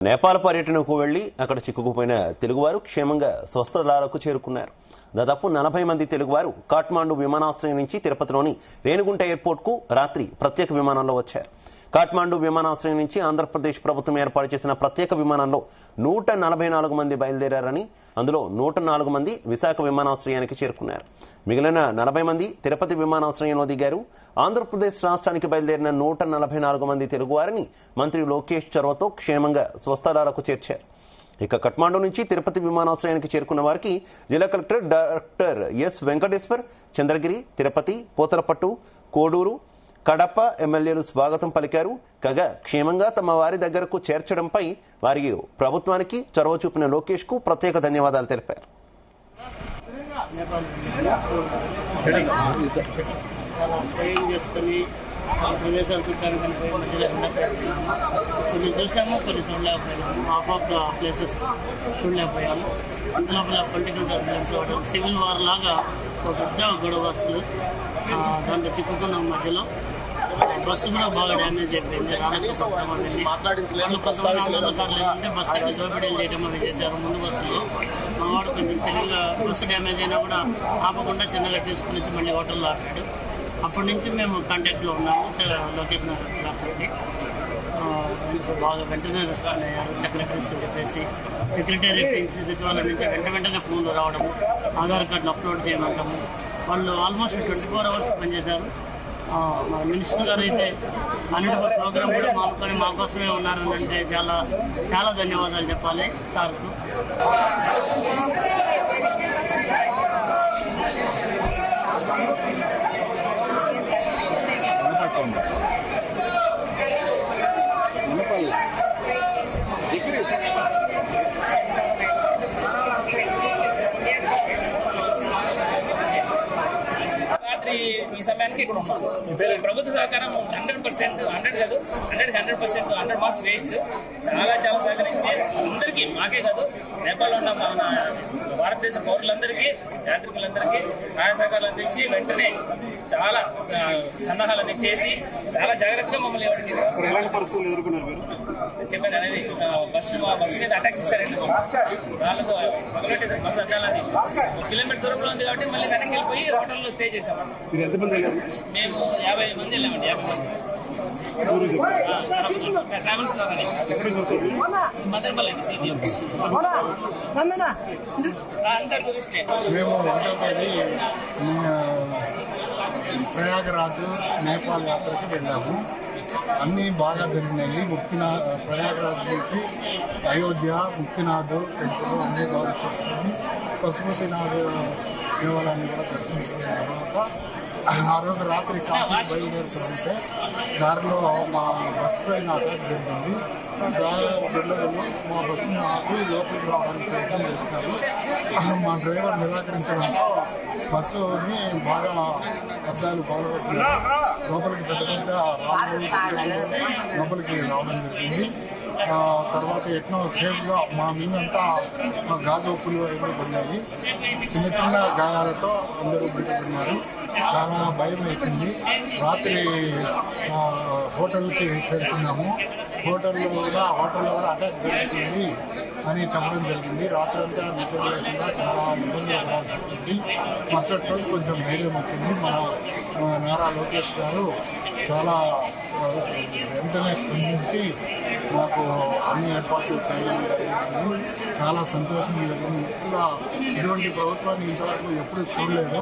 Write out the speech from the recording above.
నేపాల్ పర్యటనకు వెళ్లి అక్కడ చిక్కుకుపోయిన తెలుగువారు క్షేమంగా స్వస్థలాలకు చేరుకున్నారు. దాదాపు 40 మంది తెలుగువారు కాఠ్మాండు విమానాశ్రయం నుంచి తిరుపతిలోని రేణిగుంట ఎయిర్పోర్ట్కు రాత్రి ప్రత్యేక విమానంలో వచ్చారు. కాఠ్మాండు విమానాశ్రయం నుంచి ఆంధ్రప్రదేశ్ ప్రభుత్వం ఏర్పాటు చేసిన ప్రత్యేక విమానంలో 144 మంది బయలుదేరారని, అందులో 104 మంది విశాఖ విమానాశ్రయానికి చేరుకున్నారు. మిగిలిన 40 మంది తిరుపతి విమానాశ్రయంలో దిగారు. ఆంధ్రప్రదేశ్ రాష్ట్రానికి బయలుదేరిన 144 మంది తెలుగువారిని మంత్రి లోకేష్ చొరవతో క్షేమంగా స్వస్థలాలకు చేర్చారు. ఇక కఠ్మాండు నుంచి తిరుపతి విమానాశ్రయానికి చేరుకున్న వారికి జిల్లా collector doctor yes Venkateshwar, Chandragiri, Tirupati, Pothalapattu, Koduru, Kadapa ఎమ్మెల్యేలు స్వాగతం పలికారు. కాగా క్షేమంగా తమ వారి దగ్గరకు చేర్చడంపై వారి ప్రభుత్వానికి చొరవ చూపిన లోకేష్ కు ప్రత్యేక ధన్యవాదాలు తెలిపారు. ప్రదేశాలు చుట్టానికి కొన్ని చూసాము, కొన్ని చూడలేకపోయాము. హాఫ్ ఆఫ్ ద ప్లేసెస్ చూడలేకపోయాము. ఇంతలోపల పొలిటికల్ టర్బులెన్స్ అవ్వడం, సివిల్ వార్ లాగా ఒక పెద్ద గొడవ వస్తుంది. దాంట్లో చిక్కుకున్నాం. మధ్యలో బస్సు కూడా బాగా డ్యామేజ్ అయిపోయింది. ఆందోళనకారులు ఏంటంటే బస్సుకి దోపిడీలు చేయడం అవి చేశారు. ముందు బస్సులో మా వాడు కొంచెం తెలివిగా బస్సు డ్యామేజ్ అయినా కూడా ఆపకుండా చిన్నగా తీసుకుని వచ్చి మళ్ళీ హోటల్లో ఆపాడు. అప్పటి నుంచి మేము కాంటాక్ట్లో ఉన్నాము. లోకేష్ గారికి బాగా వెంటనే రెస్పాండ్ అయ్యారు. సెక్రటరీస్కి చెప్పేసి సెక్రటేరియట్ నుంచి సచివాలయం నుంచి వెంటనే ఫోన్లు రావడము, ఆధార్ కార్డులు అప్లోడ్ చేయమంటాము. వాళ్ళు ఆల్మోస్ట్ 24 అవర్స్ పనిచేశారు. మన మినిస్టర్ గారు అయితే 100% ప్రోగ్రామ్ కూడా మానుకొని మా కోసమే ఉన్నారని అంటే చాలా చాలా ధన్యవాదాలు చెప్పాలి సార్కు. ఈ సమయానికి ఇక్కడ ఉన్నాం. ప్రభుత్వ సహకారం 100%, 100 కాదు 100% 100 మార్క్స్ వేయచ్చు. చాలా చాలా సహకరించి అందరికీ, మాకే కాదు నేపాల్లో ఉన్న మన భారతదేశ పౌరులందరికీ, యాత్రికులందరికీ సహాయ సహకారాలు అందించి వెంటనే చాలా సన్నాహాలు అందించేసి చాలా జాగ్రత్తగా మమ్మల్ని చెప్పాను అనేది బస్సు మీద అటాక్ చేశారండి. వాళ్ళకు పగలట్టేసారు. బస్సు అద్దాలని 1 కిలోమీటర్ దూరంలో ఉంది కాబట్టి మళ్ళీ వెనక్కి వెళ్ళిపోయి హోటల్లో స్టే చేసాము. మేము 50 మంది వెళ్ళామండి. 50 మంది ట్రావెల్స్ మదనపల్లి సిటీ అంతా టూరిస్ట్. మేము 1వ తేదీ ప్రయాగరాజు నేపాల్ యాత్రకి వెళ్ళాము. అన్నీ బాగా జరిగినాయి. ప్రయాగరాజ్ నుంచి అయోధ్య, ముక్తినాథ్ టెంపుల్ అన్నీ బాగా చూసుకొని పశుపతినాథ్ దేవాలయాన్ని కూడా దర్శించుకున్న తర్వాత ఆ రోజు రాత్రి కాశీ బయలుదేరుతుంటే దారిలో మా బస్సు పైన అటాక్ జరిగింది. పిల్లలు మా బస్సును ఆపి లోపలికి రావడానికి ప్రయత్నం చేస్తున్నారు. మా డ్రైవర్ నిరాకరించడంతో బస్సుని బాగా అద్దాలు పాల్గొట్టినారు. లోపలికి పెద్ద పెద్ద లోపలికి రావడం జరిగింది. తర్వాత ఎట్నో సేఫ్గా మా మీదంతా గాజు ఉప్పులు అవి పడినాయి. చిన్న చిన్న గాయాలతో అందరూ బయటపడినారు. చాలా భయం వేసింది. రాత్రి హోటల్కి చేరుకున్నాము. హోటల్లో కూడా అటాక్ జరుగుతుంది అని చెప్పడం జరిగింది. రాత్రి అంతా నిద్ర లేకుండా చాలా ఇబ్బంది పడాల్సి వచ్చింది. మరుసటి రోజు కొంచెం ధైర్యం వచ్చింది. మన నారా లోకేష్ గారు చాలా వెంటనే స్పందించి మాకు అన్ని ఏర్పాట్లు చేయడం జరిగింది. చాలా సంతోషం జరిగింది. ఇటువంటి ప్రభుత్వాన్ని ఇంతవరకు ఎప్పుడూ చూడలేదు.